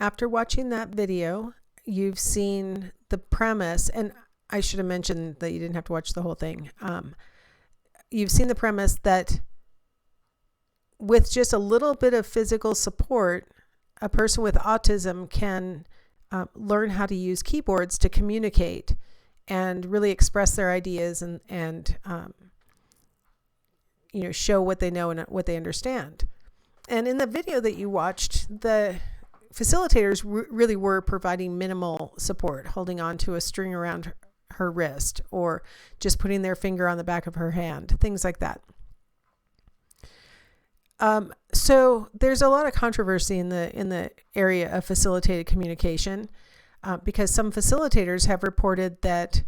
After watching that video, you've seen the premise, and I should have mentioned that you didn't have to watch the whole thing. You've seen the premise that with just a little bit of physical support, a person with autism can learn how to use keyboards to communicate and really express their ideas and show what they know and what they understand. And in the video that you watched, the facilitators really were providing minimal support, holding on to a string around her wrist or just putting their finger on the back of her hand, things like that. So there's a lot of controversy in the area of facilitated communication because some facilitators have reported that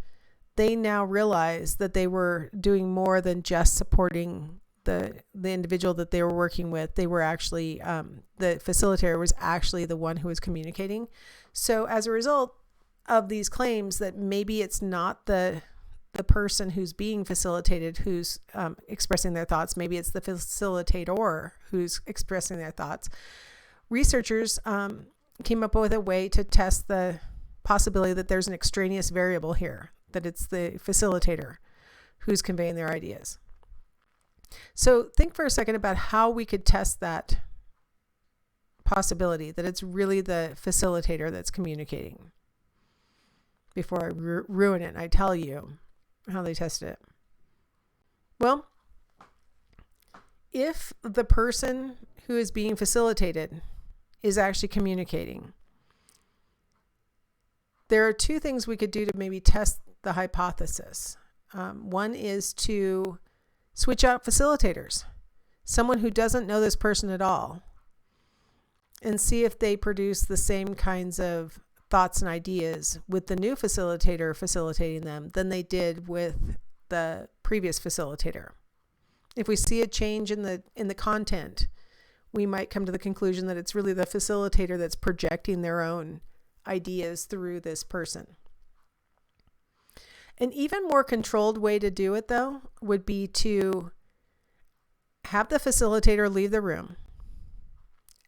they now realize that they were doing more than just supporting the individual that they were working with. They were actually, the facilitator was actually the one who was communicating. So as a result of these claims that maybe it's not the person who's being facilitated who's expressing their thoughts, maybe it's the facilitator who's expressing their thoughts, researchers came up with a way to test the possibility that there's an extraneous variable here, that it's the facilitator who's conveying their ideas. So think for a second about how we could test that possibility, that it's really the facilitator that's communicating, before I ruin it and I tell you how they tested it. Well, if the person who is being facilitated is actually communicating, there are two things we could do to maybe test the hypothesis. One is to switch out facilitators, someone who doesn't know this person at all, and see if they produce the same kinds of thoughts and ideas with the new facilitator facilitating them than they did with the previous facilitator. If we see a change in the content, we might come to the conclusion that it's really the facilitator that's projecting their own ideas through this person. An even more controlled way to do it, though, would be to have the facilitator leave the room,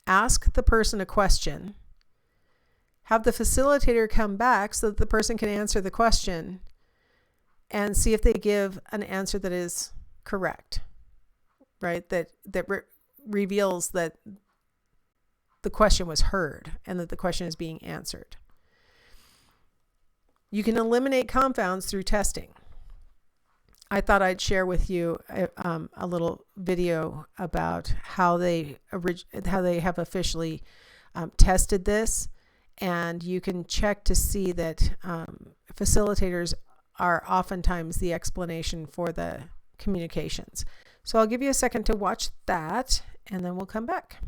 ask the person a question, have the facilitator come back so that the person can answer the question, and see if they give an answer that is correct, right? That reveals that the question was heard and that the question is being answered. You can eliminate confounds through testing. I thought I'd share with you a little video about how they have officially tested this, and you can check to see that facilitators are oftentimes the explanation for the communications. So I'll give you a second to watch that, and then we'll come back.